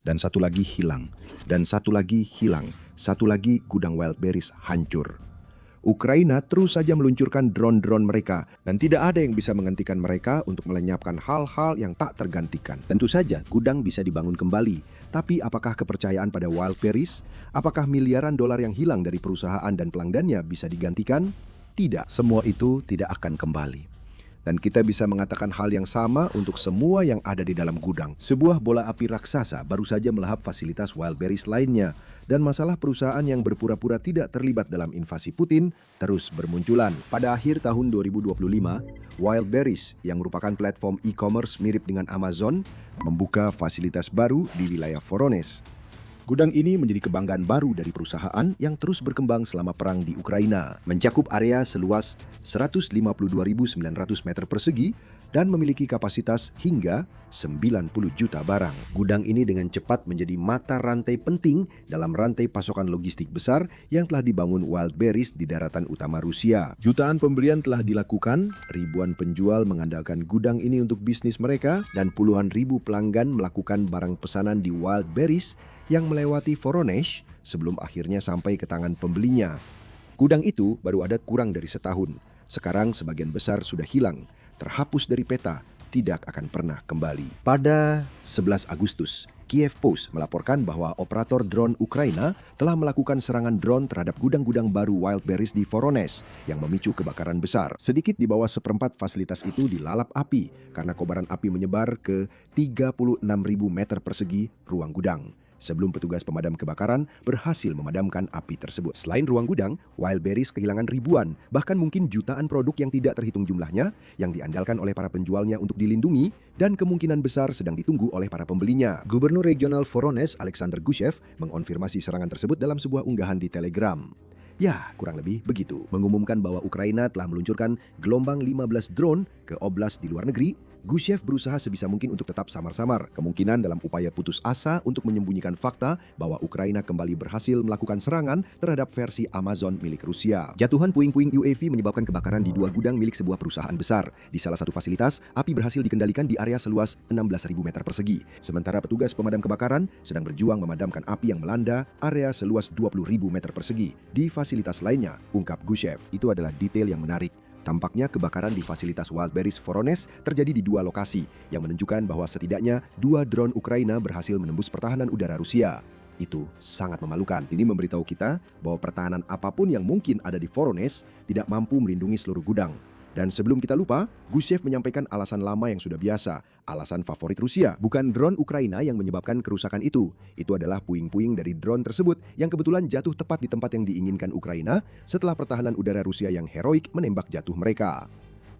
Dan satu lagi hilang, dan satu lagi hilang, satu lagi gudang Wildberries hancur. Ukraina terus saja meluncurkan drone-drone mereka dan tidak ada yang bisa menghentikan mereka untuk melenyapkan hal-hal yang tak tergantikan. Tentu saja gudang bisa dibangun kembali, tapi apakah kepercayaan pada Wildberries? Apakah miliaran dolar yang hilang dari perusahaan dan pelanggannya bisa digantikan? Tidak, semua itu tidak akan kembali. Dan kita bisa mengatakan hal yang sama untuk semua yang ada di dalam gudang. Sebuah bola api raksasa baru saja melahap fasilitas Wildberries lainnya. Dan masalah perusahaan yang berpura-pura tidak terlibat dalam invasi Putin terus bermunculan. Pada akhir tahun 2025, Wildberries yang merupakan platform e-commerce mirip dengan Amazon membuka fasilitas baru di wilayah Voronezh. Gudang ini menjadi kebanggaan baru dari perusahaan yang terus berkembang selama perang di Ukraina. Mencakup area seluas 152.900 meter persegi dan memiliki kapasitas hingga 90 juta barang. Gudang ini dengan cepat menjadi mata rantai penting dalam rantai pasokan logistik besar yang telah dibangun Wildberries di daratan utama Rusia. Jutaan pembelian telah dilakukan, ribuan penjual mengandalkan gudang ini untuk bisnis mereka, dan puluhan ribu pelanggan melakukan barang pesanan di Wildberries yang melewati Voronezh sebelum akhirnya sampai ke tangan pembelinya. Gudang itu baru ada kurang dari setahun. Sekarang sebagian besar sudah hilang, terhapus dari peta, tidak akan pernah kembali. Pada 11 Agustus, Kiev Post melaporkan bahwa operator drone Ukraina telah melakukan serangan drone terhadap gudang-gudang baru Wildberries di Voronezh yang memicu kebakaran besar. Sedikit di bawah seperempat fasilitas itu dilalap api karena kobaran api menyebar ke 36.000 meter persegi ruang gudang, sebelum petugas pemadam kebakaran berhasil memadamkan api tersebut. Selain ruang gudang, Wildberries kehilangan ribuan, bahkan mungkin jutaan produk yang tidak terhitung jumlahnya, yang diandalkan oleh para penjualnya untuk dilindungi, dan kemungkinan besar sedang ditunggu oleh para pembelinya. Gubernur Regional Voronezh, Alexander Gusev, mengonfirmasi serangan tersebut dalam sebuah unggahan di Telegram. Ya, kurang lebih begitu. Mengumumkan bahwa Ukraina telah meluncurkan gelombang 15 drone ke oblast di luar negeri, Gusev berusaha sebisa mungkin untuk tetap samar-samar, kemungkinan dalam upaya putus asa untuk menyembunyikan fakta bahwa Ukraina kembali berhasil melakukan serangan terhadap versi Amazon milik Rusia. Jatuhan puing-puing UAV menyebabkan kebakaran di dua gudang milik sebuah perusahaan besar. Di salah satu fasilitas, api berhasil dikendalikan di area seluas 16.000 meter persegi. Sementara petugas pemadam kebakaran sedang berjuang memadamkan api yang melanda area seluas 20.000 meter persegi. Di fasilitas lainnya, ungkap Gusev, itu adalah detail yang menarik. Tampaknya kebakaran di fasilitas Wildberries Voronezh terjadi di dua lokasi, yang menunjukkan bahwa setidaknya 2 drone Ukraina berhasil menembus pertahanan udara Rusia. Itu sangat memalukan. Ini memberitahu kita bahwa pertahanan apapun yang mungkin ada di Voronezh tidak mampu melindungi seluruh gudang. Dan sebelum kita lupa, Gusev menyampaikan alasan lama yang sudah biasa, alasan favorit Rusia. Bukan drone Ukraina yang menyebabkan kerusakan itu. Itu adalah puing-puing dari drone tersebut yang kebetulan jatuh tepat di tempat yang diinginkan Ukraina setelah pertahanan udara Rusia yang heroik menembak jatuh mereka.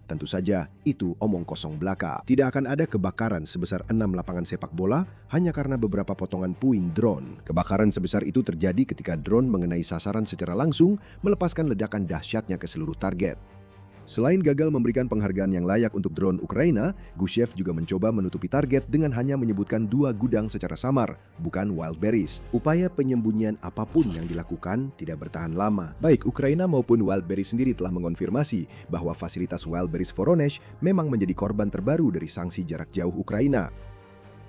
Tentu saja, itu omong kosong belaka. Tidak akan ada kebakaran sebesar 6 lapangan sepak bola hanya karena beberapa potongan puing drone. Kebakaran sebesar itu terjadi ketika drone mengenai sasaran secara langsung, melepaskan ledakan dahsyatnya ke seluruh target. Selain gagal memberikan penghargaan yang layak untuk drone Ukraina, Gusev juga mencoba menutupi target dengan hanya menyebutkan 2 gudang secara samar, bukan Wildberries. Upaya penyembunyian apapun yang dilakukan tidak bertahan lama. Baik Ukraina maupun Wildberries sendiri telah mengonfirmasi bahwa fasilitas Wildberries Voronezh memang menjadi korban terbaru dari sanksi jarak jauh Ukraina.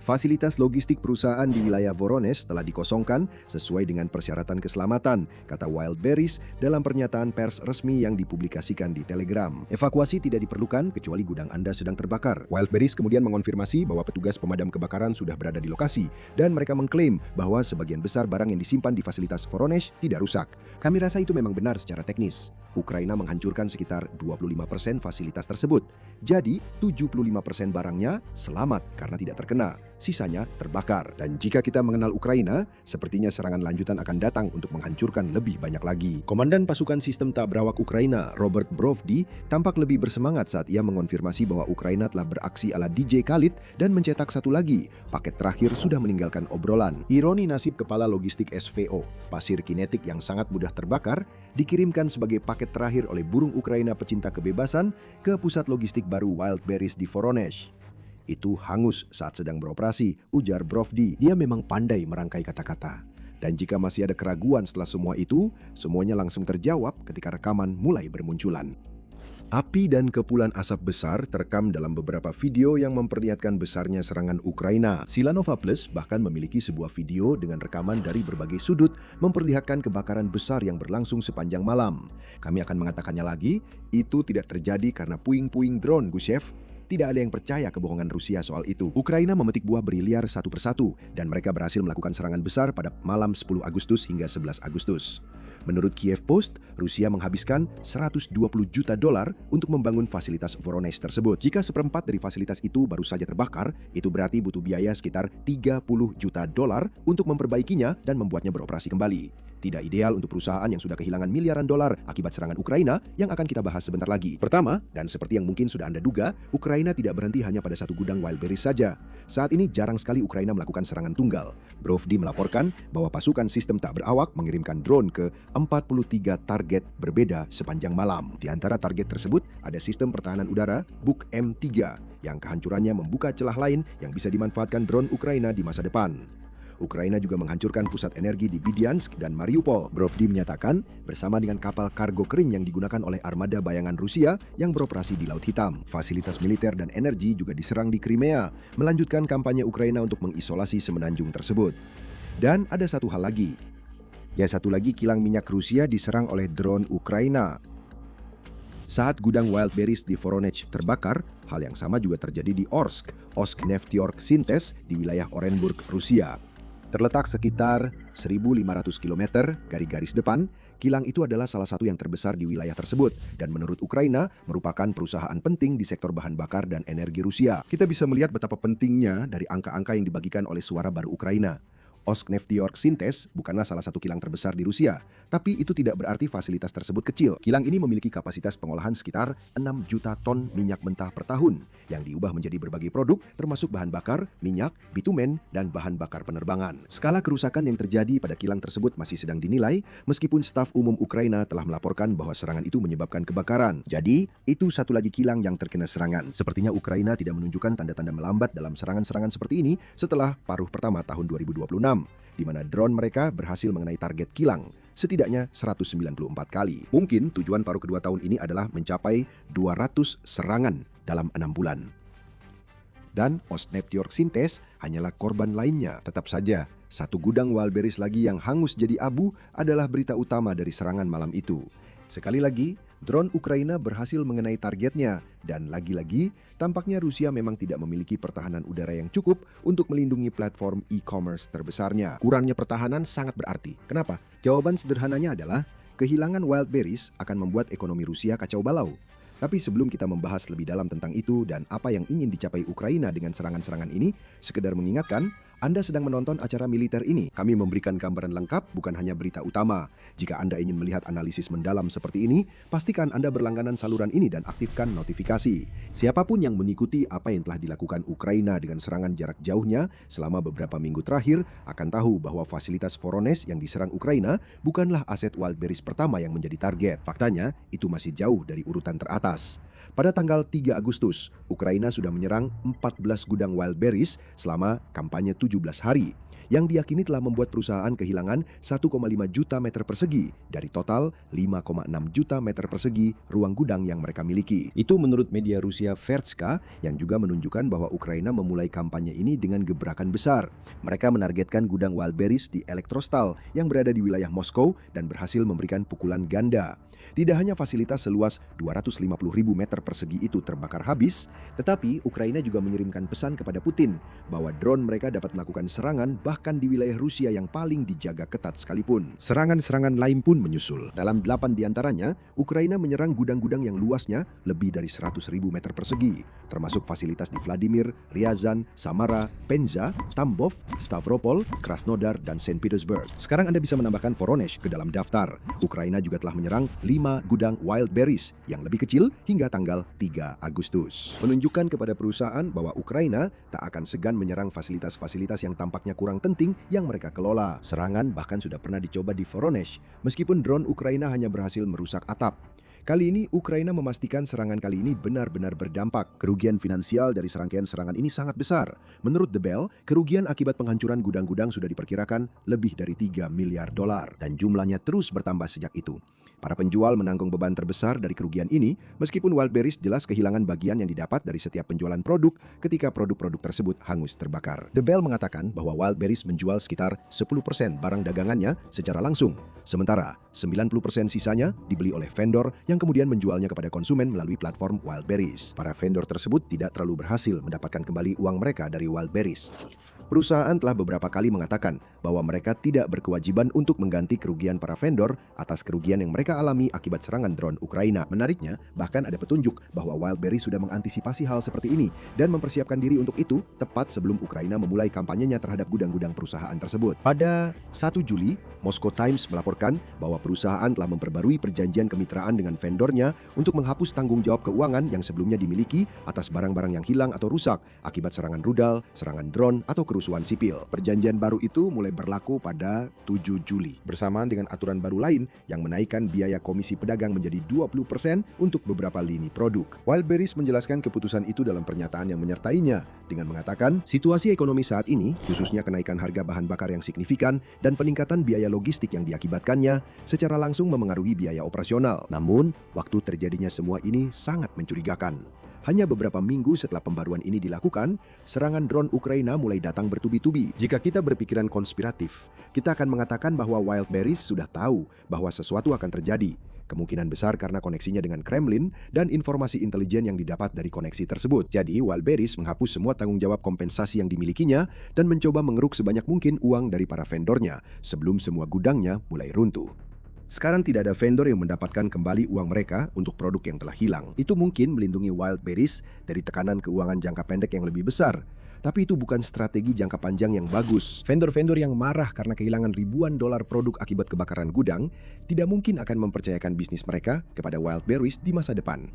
Fasilitas logistik perusahaan di wilayah Voronezh telah dikosongkan sesuai dengan persyaratan keselamatan, kata Wildberries dalam pernyataan pers resmi yang dipublikasikan di Telegram. Evakuasi tidak diperlukan kecuali gudang Anda sedang terbakar. Wildberries kemudian mengonfirmasi bahwa petugas pemadam kebakaran sudah berada di lokasi, dan mereka mengklaim bahwa sebagian besar barang yang disimpan di fasilitas Voronezh tidak rusak. Kami rasa itu memang benar secara teknis. Ukraina menghancurkan sekitar 25% fasilitas tersebut. Jadi, 75% barangnya selamat karena tidak terkena. Sisanya terbakar. Dan jika kita mengenal Ukraina, sepertinya serangan lanjutan akan datang untuk menghancurkan lebih banyak lagi. Komandan pasukan sistem tak berawak Ukraina, Robert Brovdi, tampak lebih bersemangat saat ia mengonfirmasi bahwa Ukraina telah beraksi ala DJ Khalid dan mencetak satu lagi. Paket terakhir sudah meninggalkan obrolan. Ironi nasib kepala logistik SVO, pasir kinetik yang sangat mudah terbakar, dikirimkan sebagai paket terakhir oleh burung Ukraina pecinta kebebasan ke pusat logistik baru Wildberries di Voronezh. Itu hangus saat sedang beroperasi, ujar Brovdi. Dia memang pandai merangkai kata-kata. Dan jika masih ada keraguan setelah semua itu, semuanya langsung terjawab ketika rekaman mulai bermunculan. Api dan kepulan asap besar terekam dalam beberapa video yang memperlihatkan besarnya serangan Ukraina. Silanova Plus bahkan memiliki sebuah video dengan rekaman dari berbagai sudut memperlihatkan kebakaran besar yang berlangsung sepanjang malam. Kami akan mengatakannya lagi, itu tidak terjadi karena puing-puing drone, Gusev. Tidak ada yang percaya kebohongan Rusia soal itu. Ukraina memetik buah berliar satu persatu, dan mereka berhasil melakukan serangan besar pada malam 10 Agustus hingga 11 Agustus. Menurut Kiev Post, Rusia menghabiskan $120 juta untuk membangun fasilitas Voronezh tersebut. Jika seperempat dari fasilitas itu baru saja terbakar, itu berarti butuh biaya sekitar $30 juta untuk memperbaikinya dan membuatnya beroperasi kembali. Tidak ideal untuk perusahaan yang sudah kehilangan miliaran dolar akibat serangan Ukraina yang akan kita bahas sebentar lagi. Pertama, dan seperti yang mungkin sudah Anda duga, Ukraina tidak berhenti hanya pada satu gudang Wildberries saja. Saat ini jarang sekali Ukraina melakukan serangan tunggal. Brovdi melaporkan bahwa pasukan sistem tak berawak mengirimkan drone ke 43 target berbeda sepanjang malam. Di antara target tersebut ada sistem pertahanan udara Buk M3 yang kehancurannya membuka celah lain yang bisa dimanfaatkan drone Ukraina di masa depan. Ukraina juga menghancurkan pusat energi di Bediansk dan Mariupol. Brovdi menyatakan bersama dengan kapal kargo kering yang digunakan oleh armada bayangan Rusia yang beroperasi di Laut Hitam. Fasilitas militer dan energi juga diserang di Crimea, melanjutkan kampanye Ukraina untuk mengisolasi semenanjung tersebut. Dan ada satu hal lagi. Satu lagi kilang minyak Rusia diserang oleh drone Ukraina. Saat gudang Wildberries di Voronezh terbakar, hal yang sama juga terjadi di Orsk Nefteyork Synthes di wilayah Orenburg, Rusia. Terletak sekitar 1.500 km garis depan, kilang itu adalah salah satu yang terbesar di wilayah tersebut dan menurut Ukraina merupakan perusahaan penting di sektor bahan bakar dan energi Rusia. Kita bisa melihat betapa pentingnya dari angka-angka yang dibagikan oleh Suara Baru Ukraina. Nefteyork Synthes bukanlah salah satu kilang terbesar di Rusia, tapi itu tidak berarti fasilitas tersebut kecil. Kilang ini memiliki kapasitas pengolahan sekitar 6 juta ton minyak mentah per tahun, yang diubah menjadi berbagai produk termasuk bahan bakar, minyak, bitumen, dan bahan bakar penerbangan. Skala kerusakan yang terjadi pada kilang tersebut masih sedang dinilai, meskipun staf umum Ukraina telah melaporkan bahwa serangan itu menyebabkan kebakaran. Jadi, itu satu lagi kilang yang terkena serangan. Sepertinya Ukraina tidak menunjukkan tanda-tanda melambat dalam serangan-serangan seperti ini setelah paruh pertama tahun 2026. Di mana drone mereka berhasil mengenai target kilang setidaknya 194 kali. Mungkin tujuan paruh kedua tahun ini adalah mencapai 200 serangan dalam 6 bulan. Dan Nefteyork Synthes hanyalah korban lainnya. Tetap saja, satu gudang Wildberries lagi yang hangus jadi abu adalah berita utama dari serangan malam itu. Sekali lagi, drone Ukraina berhasil mengenai targetnya, dan lagi-lagi, tampaknya Rusia memang tidak memiliki pertahanan udara yang cukup untuk melindungi platform e-commerce terbesarnya. Kurangnya pertahanan sangat berarti. Kenapa? Jawaban sederhananya adalah, kehilangan Wildberries akan membuat ekonomi Rusia kacau balau. Tapi sebelum kita membahas lebih dalam tentang itu dan apa yang ingin dicapai Ukraina dengan serangan-serangan ini, sekedar mengingatkan, Anda sedang menonton acara militer ini. Kami memberikan gambaran lengkap, bukan hanya berita utama. Jika Anda ingin melihat analisis mendalam seperti ini, pastikan Anda berlangganan saluran ini dan aktifkan notifikasi. Siapapun yang mengikuti apa yang telah dilakukan Ukraina dengan serangan jarak jauhnya selama beberapa minggu terakhir akan tahu bahwa fasilitas Voronezh yang diserang Ukraina bukanlah aset Wildberries pertama yang menjadi target. Faktanya, itu masih jauh dari urutan teratas. Pada tanggal 3 Agustus, Ukraina sudah menyerang 14 gudang Wildberries selama kampanye 17 hari, yang diyakini telah membuat perusahaan kehilangan 1,5 juta meter persegi dari total 5,6 juta meter persegi ruang gudang yang mereka miliki. Itu menurut media Rusia Vertska yang juga menunjukkan bahwa Ukraina memulai kampanye ini dengan gebrakan besar. Mereka menargetkan gudang Wildberries di Elektrostal yang berada di wilayah Moskow dan berhasil memberikan pukulan ganda. Tidak hanya fasilitas seluas 250.000 meter persegi itu terbakar habis, tetapi Ukraina juga mengirimkan pesan kepada Putin bahwa drone mereka dapat melakukan serangan bahkan di wilayah Rusia yang paling dijaga ketat sekalipun. Serangan-serangan lain pun menyusul. Dalam 8 diantaranya, Ukraina menyerang gudang-gudang yang luasnya lebih dari 100.000 meter persegi, termasuk fasilitas di Vladimir, Ryazan, Samara, Penza, Tambov, Stavropol, Krasnodar, dan Saint Petersburg. Sekarang Anda bisa menambahkan Voronezh ke dalam daftar. Ukraina juga telah menyerang 5 gudang Wildberries yang lebih kecil hingga tanggal 3 Agustus. Menunjukkan kepada perusahaan bahwa Ukraina tak akan segan menyerang fasilitas-fasilitas yang tampaknya kurang penting yang mereka kelola. Serangan bahkan sudah pernah dicoba di Voronezh, meskipun drone Ukraina hanya berhasil merusak atap. Kali ini Ukraina memastikan serangan kali ini benar-benar berdampak. Kerugian finansial dari serangkaian serangan ini sangat besar. Menurut The Bell, kerugian akibat penghancuran gudang-gudang sudah diperkirakan lebih dari $3 miliar dan jumlahnya terus bertambah sejak itu. Para penjual menanggung beban terbesar dari kerugian ini, meskipun Wildberries jelas kehilangan bagian yang didapat dari setiap penjualan produk ketika produk-produk tersebut hangus terbakar. The Bell mengatakan bahwa Wildberries menjual sekitar 10% barang dagangannya secara langsung, sementara 90% sisanya dibeli oleh vendor yang kemudian menjualnya kepada konsumen melalui platform Wildberries. Para vendor tersebut tidak terlalu berhasil mendapatkan kembali uang mereka dari Wildberries. Perusahaan telah beberapa kali mengatakan bahwa mereka tidak berkewajiban untuk mengganti kerugian para vendor atas kerugian yang mereka alami akibat serangan drone Ukraina. Menariknya, bahkan ada petunjuk bahwa Wildberries sudah mengantisipasi hal seperti ini dan mempersiapkan diri untuk itu tepat sebelum Ukraina memulai kampanyenya terhadap gudang-gudang perusahaan tersebut. Pada 1 Juli, Moscow Times melaporkan bahwa perusahaan telah memperbarui perjanjian kemitraan dengan vendornya untuk menghapus tanggung jawab keuangan yang sebelumnya dimiliki atas barang-barang yang hilang atau rusak akibat serangan rudal, serangan drone, atau kerusuhan sipil. Perjanjian baru itu mulai berlaku pada 7 Juli, bersamaan dengan aturan baru lain yang menaikkan biaya komisi pedagang menjadi 20% untuk beberapa lini produk. Wildberries menjelaskan keputusan itu dalam pernyataan yang menyertainya dengan mengatakan, situasi ekonomi saat ini, khususnya kenaikan harga bahan bakar yang signifikan dan peningkatan biaya logistik yang diakibatkannya, secara langsung memengaruhi biaya operasional. Namun, waktu terjadinya semua ini sangat mencurigakan. Hanya beberapa minggu setelah pembaruan ini dilakukan, serangan drone Ukraina mulai datang bertubi-tubi. Jika kita berpikiran konspiratif, kita akan mengatakan bahwa Wildberries sudah tahu bahwa sesuatu akan terjadi. Kemungkinan besar karena koneksinya dengan Kremlin dan informasi intelijen yang didapat dari koneksi tersebut. Jadi, Wildberries menghapus semua tanggung jawab kompensasi yang dimilikinya dan mencoba mengeruk sebanyak mungkin uang dari para vendornya sebelum semua gudangnya mulai runtuh. Sekarang tidak ada vendor yang mendapatkan kembali uang mereka untuk produk yang telah hilang. Itu mungkin melindungi Wildberries dari tekanan keuangan jangka pendek yang lebih besar. Tapi itu bukan strategi jangka panjang yang bagus. Vendor-vendor yang marah karena kehilangan ribuan dolar produk akibat kebakaran gudang tidak mungkin akan mempercayakan bisnis mereka kepada Wildberries di masa depan.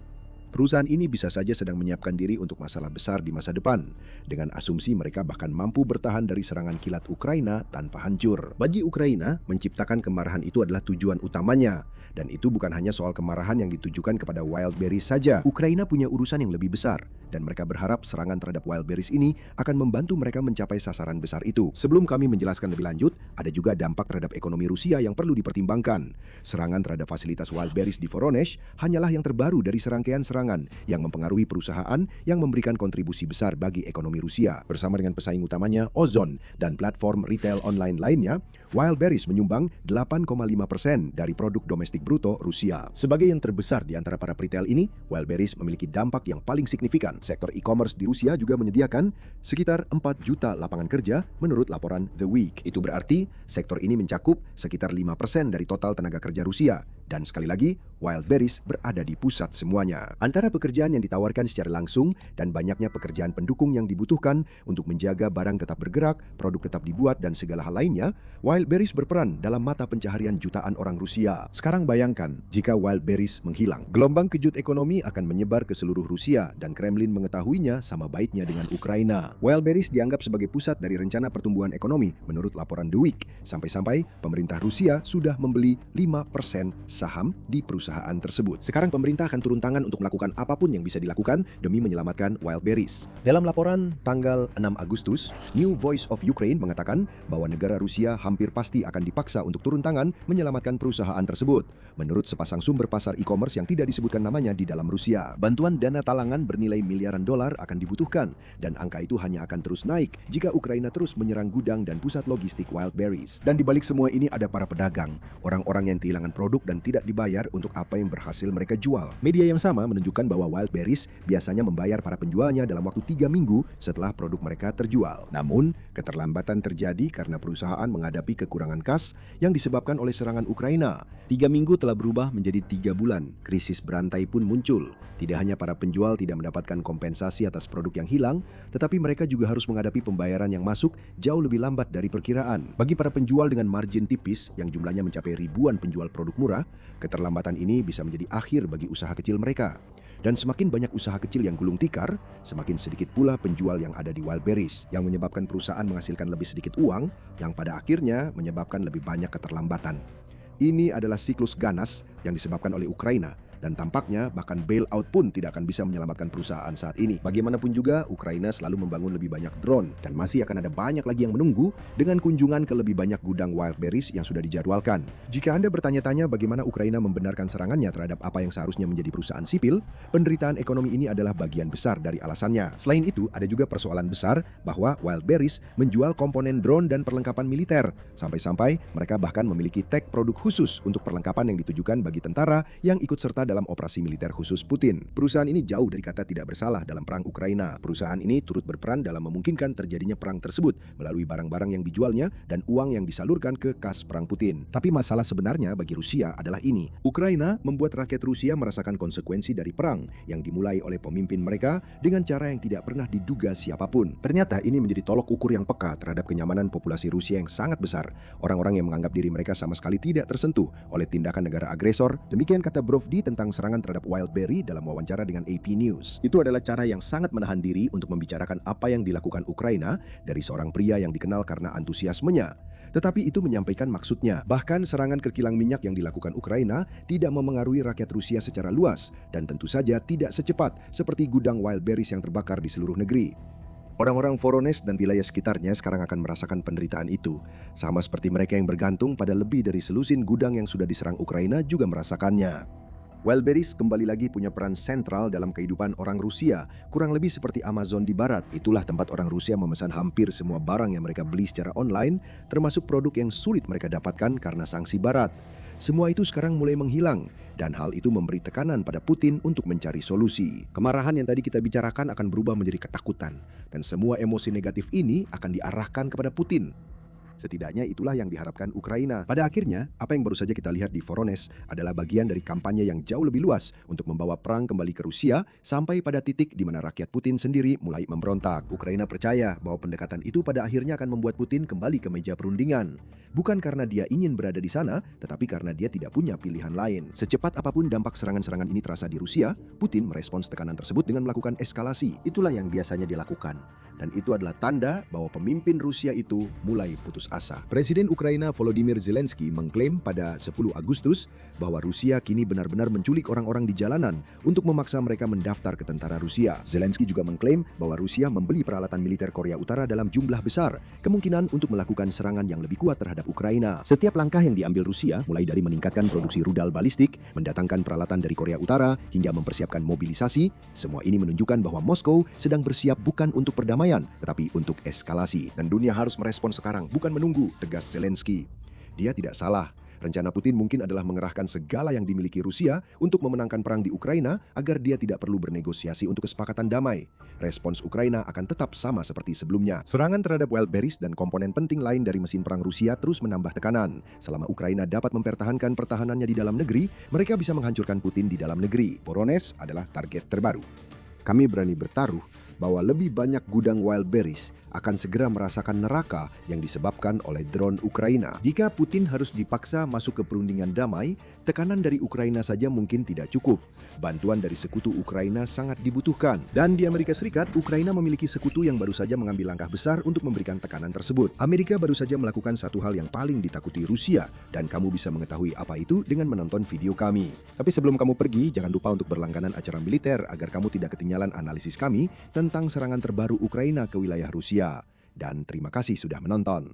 Perusahaan ini bisa saja sedang menyiapkan diri untuk masalah besar di masa depan, dengan asumsi mereka bahkan mampu bertahan dari serangan kilat Ukraina tanpa hancur. Bagi Ukraina, menciptakan kemarahan itu adalah tujuan utamanya, dan itu bukan hanya soal kemarahan yang ditujukan kepada Wildberries saja. Ukraina punya urusan yang lebih besar, dan mereka berharap serangan terhadap Wildberries ini akan membantu mereka mencapai sasaran besar itu. Sebelum kami menjelaskan lebih lanjut, ada juga dampak terhadap ekonomi Rusia yang perlu dipertimbangkan. Serangan terhadap fasilitas Wildberries di Voronezh hanyalah yang terbaru dari serangkaian serangan yang mempengaruhi perusahaan yang memberikan kontribusi besar bagi ekonomi Rusia. Bersama dengan pesaing utamanya Ozon dan platform retail online lainnya, Wildberries menyumbang 8,5% dari produk domestik bruto Rusia. Sebagai yang terbesar di antara para retail ini, Wildberries memiliki dampak yang paling signifikan. Sektor e-commerce di Rusia juga menyediakan sekitar 4 juta lapangan kerja menurut laporan The Week. Itu berarti sektor ini mencakup sekitar 5% dari total tenaga kerja Rusia. Dan sekali lagi, Wildberries berada di pusat semuanya. Antara pekerjaan yang ditawarkan secara langsung dan banyaknya pekerjaan pendukung yang dibutuhkan untuk menjaga barang tetap bergerak, produk tetap dibuat, dan segala hal lainnya, Wildberries berperan dalam mata pencaharian jutaan orang Rusia. Sekarang bayangkan, jika Wildberries menghilang, gelombang kejut ekonomi akan menyebar ke seluruh Rusia dan Kremlin mengetahuinya sama baiknya dengan Ukraina. Wildberries dianggap sebagai pusat dari rencana pertumbuhan ekonomi menurut laporan The Week, sampai-sampai pemerintah Rusia sudah membeli 5% saham di perusahaan tersebut. Sekarang pemerintah akan turun tangan untuk melakukan apapun yang bisa dilakukan demi menyelamatkan Wildberries. Dalam laporan tanggal 6 Agustus, New Voice of Ukraine mengatakan bahwa negara Rusia hampir pasti akan dipaksa untuk turun tangan menyelamatkan perusahaan tersebut. Menurut sepasang sumber pasar e-commerce yang tidak disebutkan namanya di dalam Rusia, bantuan dana talangan bernilai miliaran dolar akan dibutuhkan dan angka itu hanya akan terus naik jika Ukraina terus menyerang gudang dan pusat logistik Wildberries. Dan di balik semua ini ada para pedagang, orang-orang yang kehilangan produk dan tidak dibayar untuk apa yang berhasil mereka jual. Media yang sama menunjukkan bahwa Wildberries biasanya membayar para penjualnya dalam waktu 3 minggu setelah produk mereka terjual. Namun, keterlambatan terjadi karena perusahaan menghadapi kekurangan kas yang disebabkan oleh serangan Ukraina. 3 minggu telah berubah menjadi 3 bulan. Krisis berantai pun muncul. Tidak hanya para penjual tidak mendapatkan kompensasi atas produk yang hilang, tetapi mereka juga harus menghadapi pembayaran yang masuk jauh lebih lambat dari perkiraan. Bagi para penjual dengan margin tipis yang jumlahnya mencapai ribuan penjual produk murah, keterlambatan ini bisa menjadi akhir bagi usaha kecil mereka. Dan semakin banyak usaha kecil yang gulung tikar, semakin sedikit pula penjual yang ada di Wildberries, yang menyebabkan perusahaan menghasilkan lebih sedikit uang, yang pada akhirnya menyebabkan lebih banyak keterlambatan. Ini adalah siklus ganas yang disebabkan oleh Ukraina, Dan tampaknya bahkan bailout pun tidak akan bisa menyelamatkan perusahaan saat ini. Bagaimanapun juga, Ukraina selalu membangun lebih banyak drone dan masih akan ada banyak lagi yang menunggu dengan kunjungan ke lebih banyak gudang Wildberries yang sudah dijadwalkan. Jika Anda bertanya-tanya bagaimana Ukraina membenarkan serangannya terhadap apa yang seharusnya menjadi perusahaan sipil, penderitaan ekonomi ini adalah bagian besar dari alasannya. Selain itu, ada juga persoalan besar bahwa Wildberries menjual komponen drone dan perlengkapan militer. Sampai-sampai mereka bahkan memiliki tag produk khusus untuk perlengkapan yang ditujukan bagi tentara yang ikut serta dalam operasi militer khusus Putin. Perusahaan ini jauh dari kata tidak bersalah dalam perang Ukraina. Perusahaan ini turut berperan dalam memungkinkan terjadinya perang tersebut melalui barang-barang yang dijualnya dan uang yang disalurkan ke kas perang Putin. Tapi masalah sebenarnya bagi Rusia adalah ini. Ukraina membuat rakyat Rusia merasakan konsekuensi dari perang yang dimulai oleh pemimpin mereka dengan cara yang tidak pernah diduga siapapun. Ternyata ini menjadi tolok ukur yang peka terhadap kenyamanan populasi Rusia yang sangat besar. Orang-orang yang menganggap diri mereka sama sekali tidak tersentuh oleh tindakan negara agresor. Demikian kata Brovdi tentang serangan terhadap Wildberries dalam wawancara dengan AP News. Itu adalah cara yang sangat menahan diri untuk membicarakan apa yang dilakukan Ukraina dari seorang pria yang dikenal karena antusiasmenya. Tetapi itu menyampaikan maksudnya. Bahkan serangan ke kilang minyak yang dilakukan Ukraina tidak memengaruhi rakyat Rusia secara luas dan tentu saja tidak secepat seperti gudang Wildberries yang terbakar di seluruh negeri. Orang-orang Voronezh dan wilayah sekitarnya sekarang akan merasakan penderitaan itu. Sama seperti mereka yang bergantung pada lebih dari selusin gudang yang sudah diserang Ukraina juga merasakannya. Wildberries kembali lagi punya peran sentral dalam kehidupan orang Rusia, kurang lebih seperti Amazon di Barat. Itulah tempat orang Rusia memesan hampir semua barang yang mereka beli secara online, termasuk produk yang sulit mereka dapatkan karena sanksi Barat. Semua itu sekarang mulai menghilang, dan hal itu memberi tekanan pada Putin untuk mencari solusi. Kemarahan yang tadi kita bicarakan akan berubah menjadi ketakutan, dan semua emosi negatif ini akan diarahkan kepada Putin. Setidaknya itulah yang diharapkan Ukraina. Pada akhirnya, apa yang baru saja kita lihat di Voronezh adalah bagian dari kampanye yang jauh lebih luas untuk membawa perang kembali ke Rusia sampai pada titik di mana rakyat Putin sendiri mulai memberontak. Ukraina percaya bahwa pendekatan itu pada akhirnya akan membuat Putin kembali ke meja perundingan. Bukan karena dia ingin berada di sana, tetapi karena dia tidak punya pilihan lain. Secepat apapun dampak serangan-serangan ini terasa di Rusia, Putin merespons tekanan tersebut dengan melakukan eskalasi. Itulah yang biasanya dilakukan. Dan itu adalah tanda bahwa pemimpin Rusia itu mulai putus asa. Presiden Ukraina Volodymyr Zelensky mengklaim pada 10 Agustus bahwa Rusia kini benar-benar menculik orang-orang di jalanan untuk memaksa mereka mendaftar ke tentara Rusia. Zelensky juga mengklaim bahwa Rusia membeli peralatan militer Korea Utara dalam jumlah besar, kemungkinan untuk melakukan serangan yang lebih kuat terhadap Ukraina. Setiap langkah yang diambil Rusia, mulai dari meningkatkan produksi rudal balistik, mendatangkan peralatan dari Korea Utara, hingga mempersiapkan mobilisasi, semua ini menunjukkan bahwa Moskow sedang bersiap bukan untuk perdamaian, tetapi untuk eskalasi. Dan dunia harus merespon sekarang, bukan menunggu, tegas Zelensky. Dia tidak salah. Rencana Putin mungkin adalah mengerahkan segala yang dimiliki Rusia untuk memenangkan perang di Ukraina agar dia tidak perlu bernegosiasi untuk kesepakatan damai. Respons Ukraina akan tetap sama seperti sebelumnya. Serangan terhadap Wildberries dan komponen penting lain dari mesin perang Rusia terus menambah tekanan. Selama Ukraina dapat mempertahankan pertahanannya di dalam negeri, mereka bisa menghancurkan Putin di dalam negeri. Voronezh adalah target terbaru. Kami berani bertaruh bahwa lebih banyak gudang Wildberries akan segera merasakan neraka yang disebabkan oleh drone Ukraina. Jika Putin harus dipaksa masuk ke perundingan damai, tekanan dari Ukraina saja mungkin tidak cukup. Bantuan dari sekutu Ukraina sangat dibutuhkan. Dan di Amerika Serikat, Ukraina memiliki sekutu yang baru saja mengambil langkah besar untuk memberikan tekanan tersebut. Amerika baru saja melakukan satu hal yang paling ditakuti Rusia, dan kamu bisa mengetahui apa itu dengan menonton video kami. Tapi sebelum kamu pergi, jangan lupa untuk berlangganan acara militer agar kamu tidak ketinggalan analisis kami tentang serangan terbaru Ukraina ke wilayah Rusia. Dan terima kasih sudah menonton.